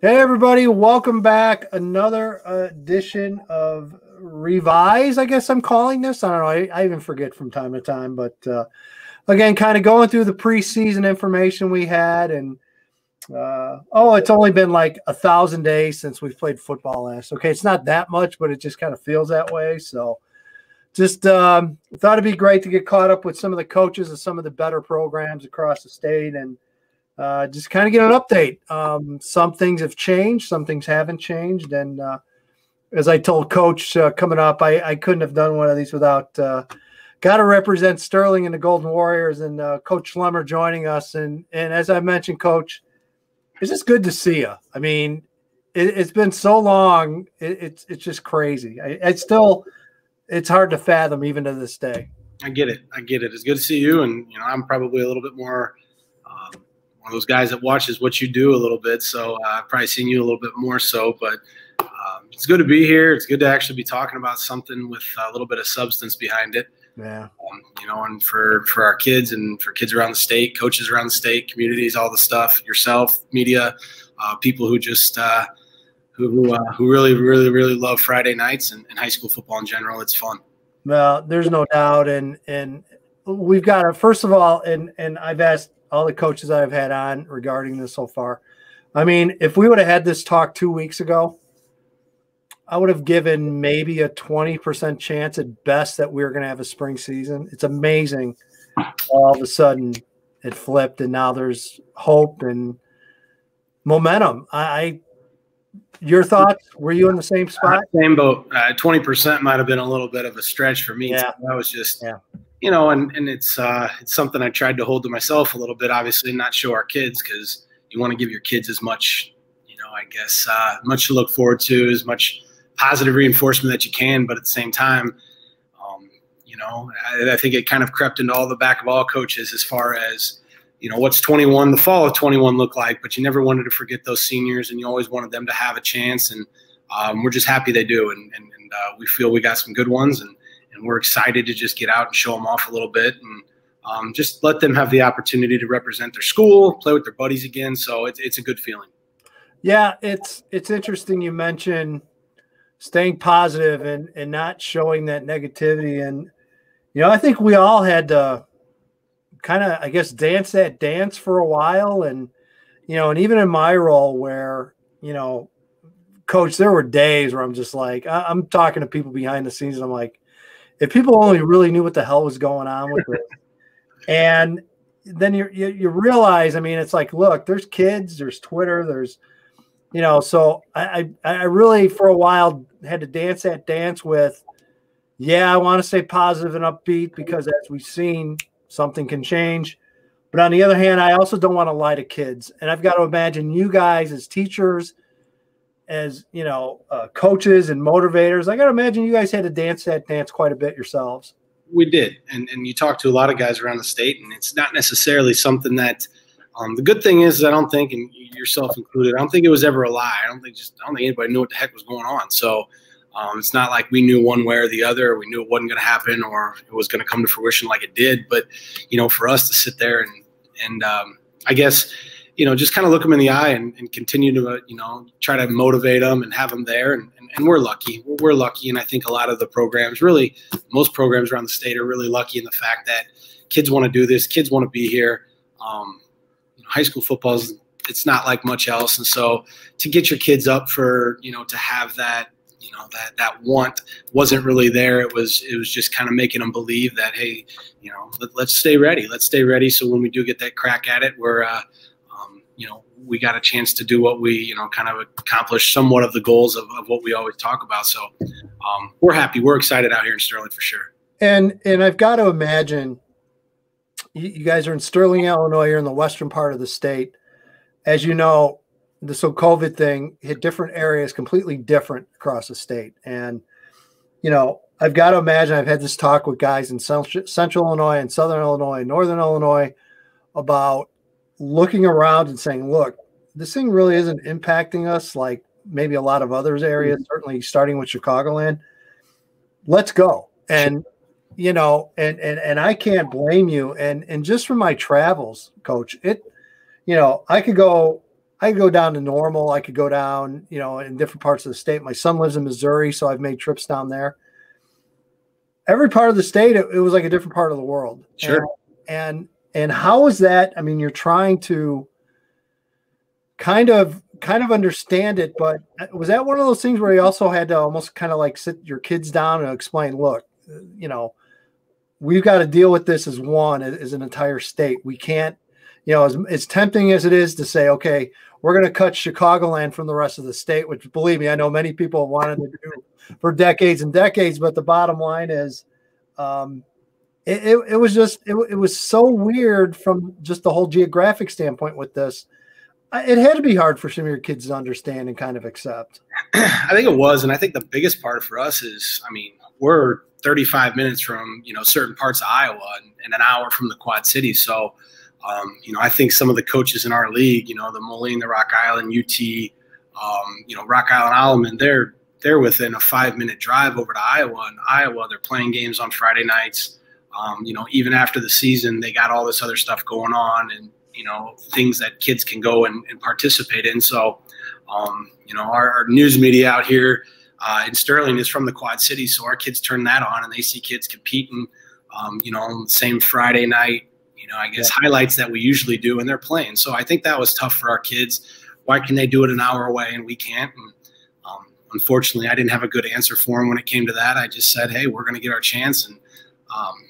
Hey everybody, welcome back. Another edition of Revise, I guess I'm calling this. I don't know. I even forget from time to time, but again, kind of going through the preseason information we had, and it's only been like 1,000 days since we've played football last. Okay, it's not that much, but it just kind of feels that way. So just thought it'd be great to get caught up with some of the coaches of some of the better programs across the state and just kind of get an update. Some things have changed, some things haven't changed. And as I told Coach coming up, I couldn't have done one of these without got to represent Sterling and the Golden Warriors and Coach Schlemmer joining us. And as I mentioned, Coach, it's just good to see you. I mean, it's been so long. It's just crazy. It's hard to fathom even to this day. I get it. It's good to see you. And, I'm probably a little bit more one of those guys that watches what you do a little bit. So I've probably seen you a little bit more so, but it's good to be here. It's good to actually be talking about something with a little bit of substance behind it. Yeah. And for our kids and for kids around the state, coaches around the state, communities, all the stuff, yourself, media, people who just who really, really, really love Friday nights and high school football in general. It's fun. Well, there's no doubt. And we've got to, first of all, and I've asked all the coaches I've had on regarding this so far. I mean, if we would have had this talk 2 weeks ago, I would have given maybe a 20% chance at best that we were going to have a spring season. It's amazing. All of a sudden it flipped and now there's hope and momentum. Your thoughts? Were you in the same spot? Same boat. 20% might have been a little bit of a stretch for me. Yeah. So that was just, and it's something I tried to hold to myself a little bit, obviously not show our kids because you want to give your kids as much, much to look forward to, as much positive reinforcement that you can. But at the same time, I think it kind of crept into all the back of all coaches as far as, what's the fall of 21 look like, but you never wanted to forget those seniors and you always wanted them to have a chance. And we're just happy they do. And we feel we got some good ones and we're excited to just get out and show them off a little bit and just let them have the opportunity to represent their school, play with their buddies again. So it's a good feeling. Yeah, it's interesting you mentioned staying positive and not showing that negativity. And, I think we all had to kind of, I guess, dance that dance for a while. And, and even in my role where, Coach, there were days where I'm just like, I'm talking to people behind the scenes and I'm like, if people only really knew what the hell was going on with it. And then you realize, I mean, it's like, look, there's kids, there's Twitter, there's, so I really for a while had to dance that dance with, I want to stay positive and upbeat because as we've seen, something can change. But on the other hand, I also don't want to lie to kids. And I've got to imagine you guys as teachers, as, coaches and motivators, I got to imagine you guys had to dance that dance quite a bit yourselves. We did. And you talk to a lot of guys around the state, and it's not necessarily something that the good thing is I don't think, and yourself included, I don't think it was ever a lie. I don't think anybody knew what the heck was going on. So it's not like we knew one way or the other. We knew it wasn't going to happen or it was going to come to fruition like it did. But, for us to sit there and I guess, just kind of look them in the eye and continue to, try to motivate them and have them there. And we're lucky. We're lucky. And I think a lot of the programs, really, most programs around the state are really lucky in the fact that kids want to do this. Kids want to be here. High school football it's not like much else. And so to get your kids up for, to have that, that want wasn't really there. It was just kind of making them believe that, hey, let's stay ready. Let's stay ready. So when we do get that crack at it, we're, we got a chance to do what we, kind of accomplish somewhat of the goals of what we always talk about. So we're happy. We're excited out here in Sterling for sure. And I've got to imagine you guys are in Sterling, Illinois. You're in the western part of the state. As you know, this whole COVID thing hit different areas completely different across the state. And, I've got to imagine I've had this talk with guys in central Illinois and southern Illinois and northern Illinois about looking around and saying, look, this thing really isn't impacting us like maybe a lot of others areas, certainly starting with Chicagoland. Let's go. And, and I can't blame you. And just from my travels, Coach, I I could go down to Normal. I could go down, you know, in different parts of the state. My son lives in Missouri, so I've made trips down there. Every part of the state, it was like a different part of the world. Sure. And how is that? I mean, you're trying to kind of understand it, but was that one of those things where you also had to almost kind of like sit your kids down and explain, look, you know, we've got to deal with this as an entire state. We can't, you know, as tempting as it is to say, okay, we're going to cut Chicagoland from the rest of the state, which, believe me, I know many people wanted to do for decades and decades, but the bottom line is, it was so weird from just the whole geographic standpoint with this. It had to be hard for some of your kids to understand and kind of accept. I think it was. And I think the biggest part for us is, I mean, we're 35 minutes from, you know, certain parts of Iowa and an hour from the Quad Cities. So, you know, I think some of the coaches in our league, you know, the Moline, the Rock Island, UT, you know, Rock Island, Alleman, they're within a 5-minute drive over to Iowa. And Iowa, they're playing games on Friday nights. You know, even after the season, they got all this other stuff going on and, you know, things that kids can go and participate in. So, you know, our news media out here in Sterling is from the Quad Cities. So our kids turn that on and they see kids competing, you know, on the same Friday night, you know, I guess highlights that we usually do, and they're playing. So I think that was tough for our kids. Why can they do it an hour away and we can't? And unfortunately, I didn't have a good answer for them when it came to that. I just said, hey, we're going to get our chance. And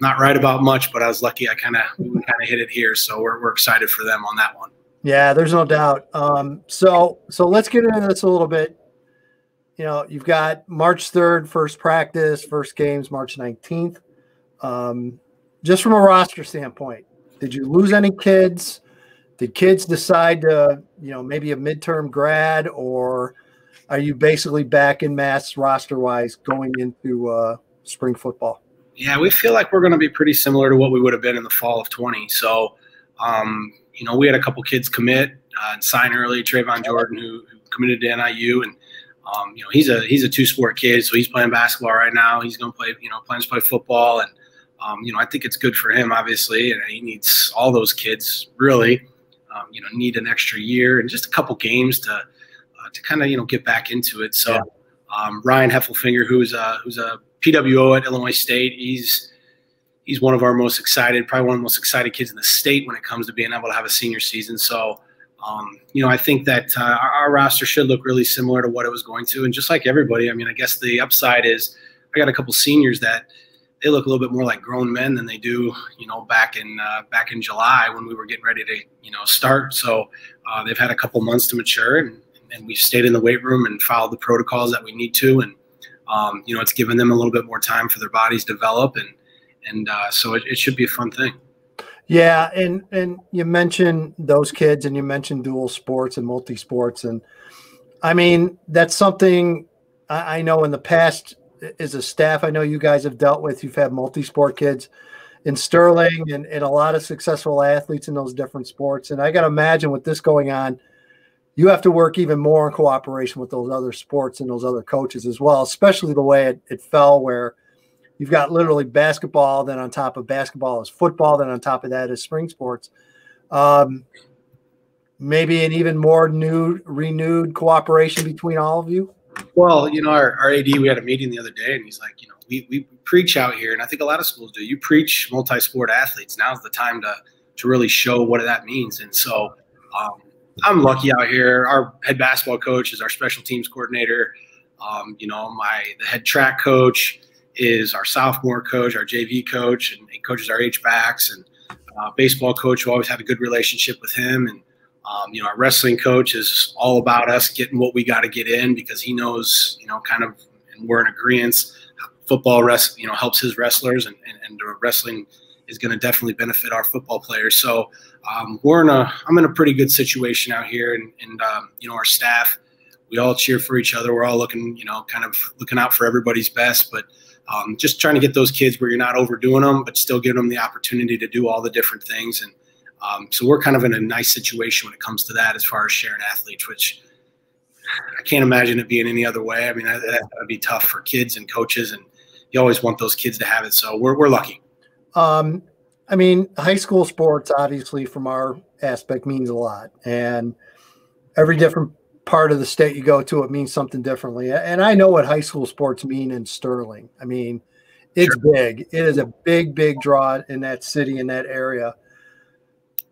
not right about much, but I was lucky. We kind of hit it here. So we're excited for them on that one. Yeah, there's no doubt. So let's get into this a little bit. You know, you've got March 3rd, first practice, first games, March 19th. Just from a roster standpoint, did you lose any kids? Did kids decide to, you know, maybe a midterm grad, or are you basically back in mass roster-wise going into spring football? Yeah, we feel like we're going to be pretty similar to what we would have been in the fall of 20. So, you know, we had a couple kids commit and sign early. Trayvon Jordan, who committed to NIU, and you know, he's a two-sport kid, so he's playing basketball right now. He's going to play, you know, plans to play football, and you know, I think it's good for him, obviously, and he needs all those kids really. You know, need an extra year and just a couple games to kind of, you know, get back into it. So, Ryan Heffelfinger, who's a PWO at Illinois State, he's one of our most excited, probably one of the most excited kids in the state when it comes to being able to have a senior season. So, you know, I think that our roster should look really similar to what it was going to. And just like everybody, I mean, I guess the upside is I got a couple seniors that they look a little bit more like grown men than they do, you know, back in July when we were getting ready to, you know, start. So they've had a couple months to mature, and we've stayed in the weight room and followed the protocols that we need to. And, you know, it's given them a little bit more time for their bodies to develop. And so it should be a fun thing. Yeah. And you mentioned those kids, and you mentioned dual sports and multi-sports. And I mean, that's something I know in the past as a staff, I know you guys have dealt with. You've had multi-sport kids in Sterling and a lot of successful athletes in those different sports. And I got to imagine with this going on, you have to work even more in cooperation with those other sports and those other coaches as well, especially the way it fell, where you've got literally basketball, then on top of basketball is football, then on top of that is spring sports. Maybe an even more renewed cooperation between all of you. Well, you know, our AD, we had a meeting the other day, and he's like, you know, we preach out here, and I think a lot of schools do. You preach multi-sport athletes. Now's the time to really show what that means. And so I'm lucky out here. Our head basketball coach is our special teams coordinator. You know, the head track coach is our sophomore coach, our JV coach, and he coaches our H-backs, and baseball coach, who always had a good relationship with him. And you know, our wrestling coach is all about us getting what we got to get in, because he knows, you know, kind of, and we're in agreement, football you know, helps his wrestlers, and wrestling is going to definitely benefit our football players. So I'm in a pretty good situation out here, and you know, our staff, we all cheer for each other. We're all looking, you know, kind of looking out for everybody's best, but just trying to get those kids where you're not overdoing them, but still giving them the opportunity to do all the different things. And so we're kind of in a nice situation when it comes to that, as far as sharing athletes, which I can't imagine it being any other way. I mean, that would be tough for kids and coaches, and you always want those kids to have it. So we're lucky. I mean, high school sports, obviously, from our aspect, means a lot. And every different part of the state you go to, it means something differently. And I know what high school sports mean in Sterling. I mean, it's big. It is a big, big draw in that city, in that area.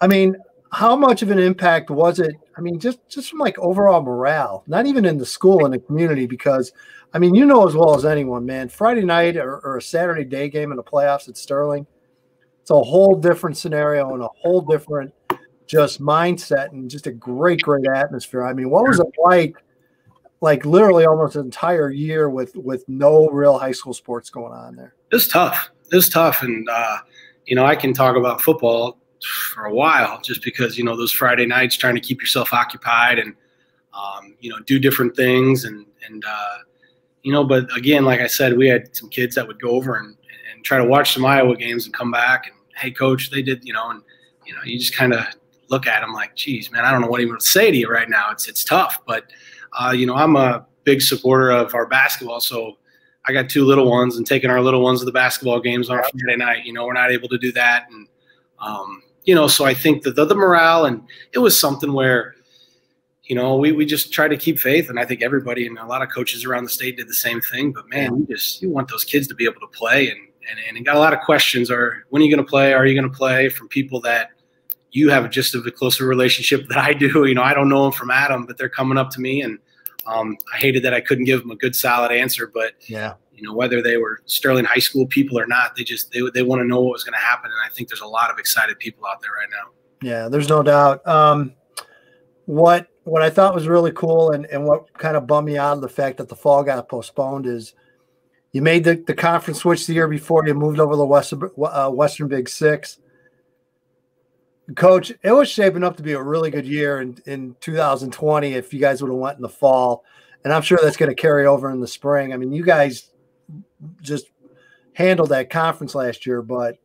I mean, how much of an impact was it? I mean, just from like overall morale, not even in the school and the community, because I mean, you know as well as anyone, man, Friday night or a Saturday day game in the playoffs at Sterling, it's a whole different scenario and a whole different just mindset and just a great, great atmosphere. I mean, what was it like literally almost an entire year with no real high school sports going on there? It was tough. It was tough. And, you know, I can talk about football for a while just because, you know, those Friday nights trying to keep yourself occupied and, you know, do different things. And you know, but again, like I said, we had some kids that would go over and try to watch some Iowa games and come back and, hey, coach, they did, you know, and, you know, you just kind of look at them like, geez, man, I don't know what even to say to you right now. It's tough. But, you know, I'm a big supporter of our basketball. So I got 2 little ones, and taking our little ones to the basketball games on Friday night, you know, we're not able to do that. And, you know, so I think that the morale, and it was something where, you know, we just tried to keep faith. And I think everybody and a lot of coaches around the state did the same thing. But, man, you want those kids to be able to play. And got a lot of questions. Or when are you going to play? Are you going to play? From people that you have just a closer relationship that I do. You know, I don't know them from Adam, but they're coming up to me. And I hated that I couldn't give them a good, solid answer. But, yeah, you know, whether they were Sterling High School people or not, they want to know what was going to happen. And I think there's a lot of excited people out there right now. Yeah, there's no doubt. What I thought was really cool and what kind of bummed me out of the fact that the fall got postponed is you made the conference switch the year before. You moved over the Western Big Six. Coach, it was shaping up to be a really good year in 2020 if you guys would have went in the fall. And I'm sure that's going to carry over in the spring. I mean, you guys just handled that conference last year, but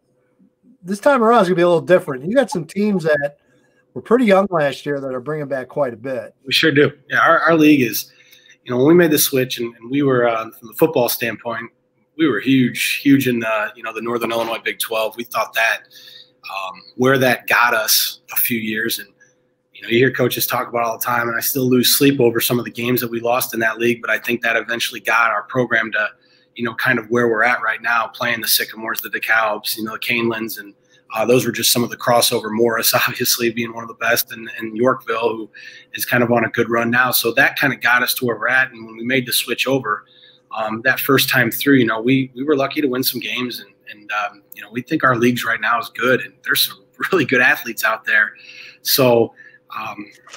this time around it's going to be a little different. You got some teams that were pretty young last year that are bringing back quite a bit. We sure do. Yeah, our league is, you know, when we made the switch and we were, from the football standpoint, we were huge in, you know, the Northern Illinois Big 12. We thought that where that got us a few years. And, you know, you hear coaches talk about it all the time, and I still lose sleep over some of the games that we lost in that league. But I think that eventually got our program to, you know, kind of where we're at right now, playing the Sycamores, the DeKalbs, you know, the Canelands, and those were just some of the crossover. Morris, obviously, being one of the best, and Yorkville, who is kind of on a good run now. So that kind of got us to where we're at. And when we made the switch over, that first time through, you know, we were lucky to win some games, and you know, we think our leagues right now is good, and there's some really good athletes out there. So,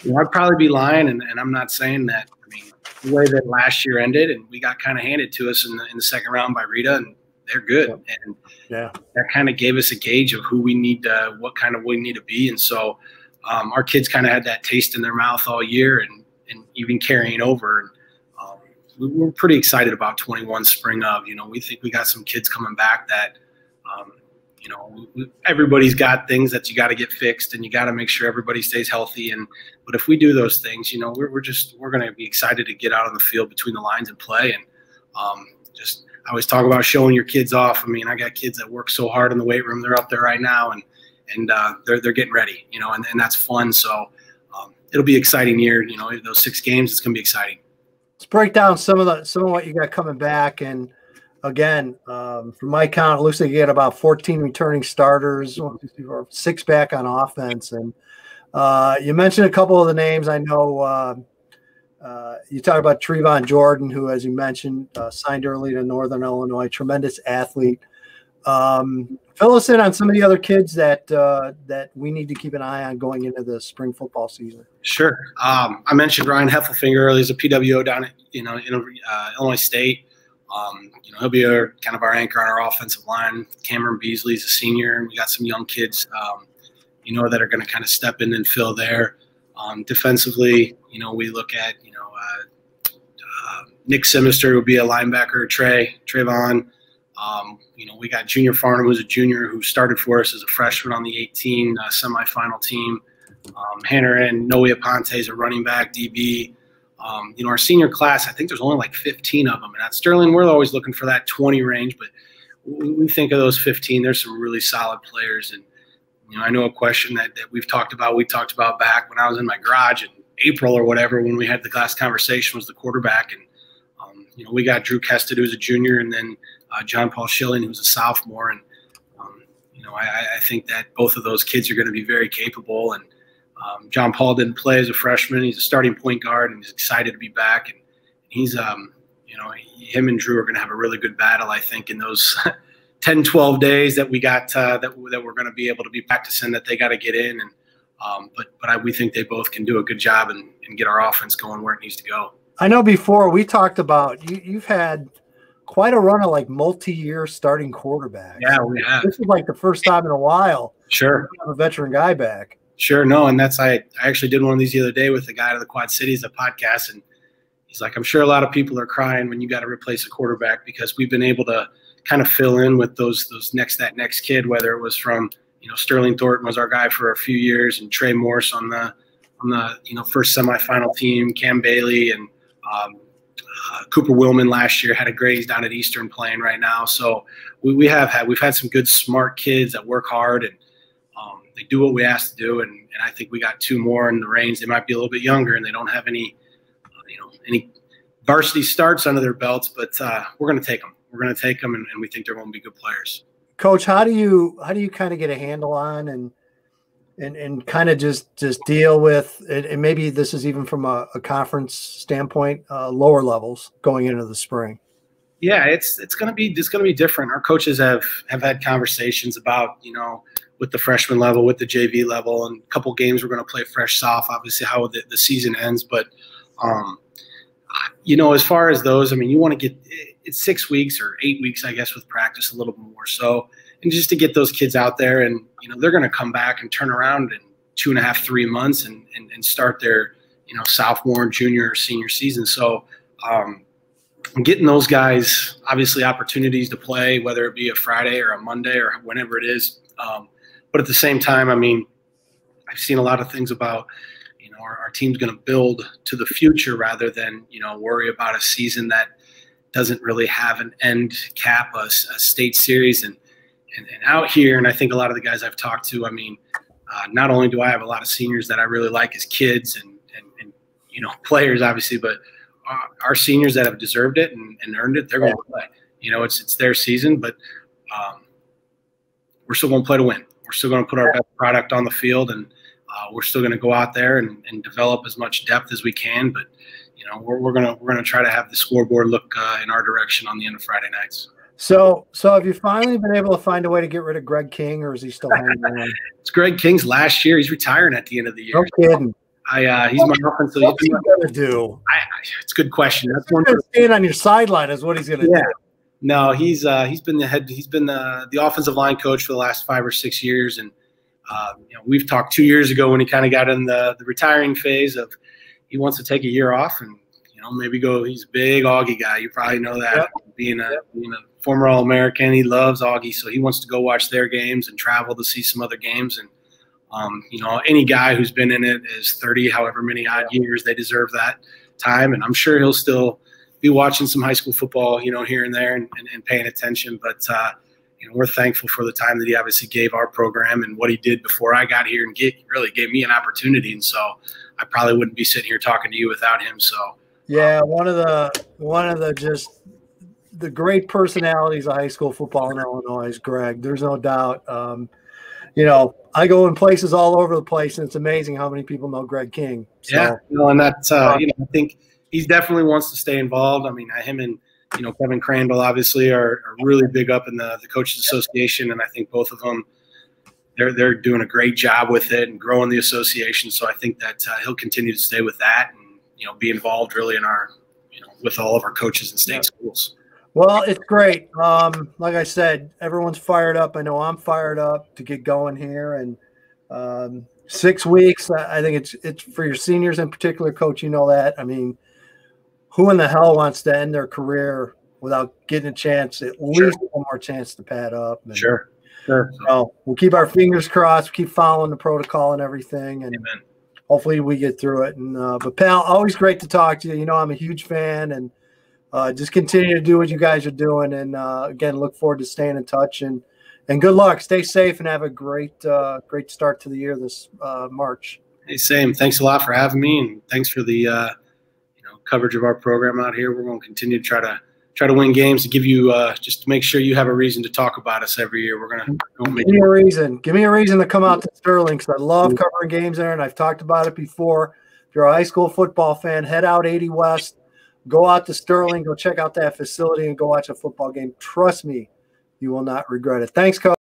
you know, I'd probably be lying, and I'm not saying that. I mean, the way that last year ended, and we got kind of handed to us in the second round by Rita, and they're good. And yeah, that kind of gave us a gauge of who we need to, what kind of we need to be. And so our kids kind of had that taste in their mouth all year, and even carrying over. And we're pretty excited about 21 spring of, you know, we think we got some kids coming back that, you know, everybody's got things that you got to get fixed, and you got to make sure everybody stays healthy. But if we do those things, you know, we're going to be excited to get out on the field between the lines and play. And I always talk about showing your kids off. I mean, I got kids that work so hard in the weight room. They're up there right now, and they're getting ready, you know, and that's fun. So it'll be an exciting year. You know, those 6 games, it's going to be exciting. Let's break down some of what you got coming back. And again, from my count, it looks like you got about 14 returning starters, 6 back on offense. And you mentioned a couple of the names. I know you talked about Trevon Jordan, who, as you mentioned, signed early to Northern Illinois, tremendous athlete. Fill us in on some of the other kids that we need to keep an eye on going into the spring football season. Sure. I mentioned Ryan Heffelfinger earlier. He's a PWO down at, you know, in Illinois State. You know, he'll be kind of our anchor on our offensive line. Cameron Beasley's a senior, and we got some young kids, you know, that are going to kind of step in and fill there. Defensively, you know, we look at, you know, Nick Simister would be a linebacker, Trayvon. You know, we got Junior Farnham, who's a junior, who started for us as a freshman on the 18 semifinal team. Hannah and Noe Aponte is a running back, DB. You know, our senior class, I think there's only like 15 of them. And at Sterling, we're always looking for that 20 range. But we think of those 15, there's some really solid players. And, you know, I know a question that we talked about back when I was in my garage April or whatever when we had the last conversation was the quarterback. And, we got Drew Kested, who's a junior, and then John Paul Schilling, who's a sophomore. And, I think that both of those kids are going to be very capable. And John Paul didn't play as a freshman. He's a starting point guard, and he's excited to be back. And he's, him and Drew are going to have a really good battle, I think, in those 10, 12 days that we got that we're going to be able to be practicing, that they got to get in. And we think they both can do a good job and get our offense going where it needs to go. I know before we talked about you've had quite a run of like multi-year starting quarterbacks. Yeah, we have. This is like the first time in a while. Sure. Have a veteran guy back. Sure. No, and I actually did one of these the other day with the guy out of the Quad Cities, a podcast, and he's like, I'm sure a lot of people are crying when you got to replace a quarterback, because we've been able to kind of fill in with that next kid, whether it was from, Sterling Thornton was our guy for a few years, and Trey Morse on the first semifinal team, Cam Bailey, and Cooper Willman last year had a great. He's down at Eastern playing right now. So we've had some good, smart kids that work hard, and they do what we ask to do. And I think we got two more in the range. They might be a little bit younger, and they don't have any varsity starts under their belts, but we're going to take them. We're going to take them, and we think they're going to be good players. Coach, how do you kind of get a handle on and kind of just deal with it? And maybe this is even from a conference standpoint, lower levels going into the spring. Yeah, it's going to be different. Our coaches have had conversations about, with the freshman level, with the JV level, and a couple games we're going to play fresh soft, obviously how the season ends. But, as far as those, you want to get it's 6 weeks or 8 weeks, I guess, with practice a little more. So, and just to get those kids out there, and, they're going to come back and turn around in 2.5, 3 months and start their, sophomore, junior, or senior season. So, getting those guys, obviously, opportunities to play, whether it be a Friday or a Monday or whenever it is. But at the same time, I've seen a lot of things about, our team's going to build to the future rather than, worry about a season that doesn't really have an end cap, a state series. And out here, and I think a lot of the guys I've talked to, not only do I have a lot of seniors that I really like as kids and players, obviously, but our seniors that have deserved it and earned it, they're going to play. It's their season, but we're still going to play to win. We're still going to put our best product on the field, and we're still going to go out there and develop as much depth as we can. But we're going to try to have the scoreboard look in our direction on the end of Friday nights. So have you finally been able to find a way to get rid of Greg King, or is he still hanging around? It's Greg King's last year. He's retiring at the end of the year. No kidding. He's my offensive. What's he going to do? It's a good question. That's one. Staying on your sideline is what he's going to do. No, he's been the offensive line coach for the last 5 or 6 years, and we've talked 2 years ago when he kind of got in the retiring phase of he wants to take a year off and maybe go. He's a big Augie guy. You probably know that. Yep. Being a former All-American, he loves Augie, so he wants to go watch their games and travel to see some other games. And any guy who's been in it is 30, however many odd years, they deserve that time. And I'm sure he'll still be watching some high school football, here and there and paying attention. But, we're thankful for the time that he obviously gave our program and what he did before I got here and really gave me an opportunity. And so I probably wouldn't be sitting here talking to you without him. So, yeah, one of the just the great personalities of high school football in Illinois is Greg. There's no doubt. I go in places all over the place, and it's amazing how many people know Greg King. So, yeah, and that's I think he definitely wants to stay involved. Him and Kevin Crandall obviously are really big up in the Coaches Association, and I think both of them they're doing a great job with it and growing the association. So I think that he'll continue to stay with that and be involved really in our with all of our coaches in state schools. Well, it's great. Like I said, everyone's fired up. I know I'm fired up to get going here. And 6 weeks, I think it's for your seniors in particular, Coach, that. Who in the hell wants to end their career without getting a chance, at least one more chance to pad up? And, Sure. So we'll keep our fingers crossed, keep following the protocol and everything. And Amen. Hopefully we get through it. And but, pal, always great to talk to you. I'm a huge fan, and just continue to do what you guys are doing. And, again, look forward to staying in touch. And good luck. Stay safe and have a great start to the year this March. Hey, same. Thanks a lot for having me, and thanks for the coverage of our program out here. We're going to continue to try to win games to give you just to make sure you have a reason to talk about us every year. We're going to give me a reason. Give me a reason to come out to Sterling, because I love covering games there, and I've talked about it before. If you're a high school football fan, head out 80 West, go out to Sterling, go check out that facility, and go watch a football game. Trust me, you will not regret it. Thanks, Coach.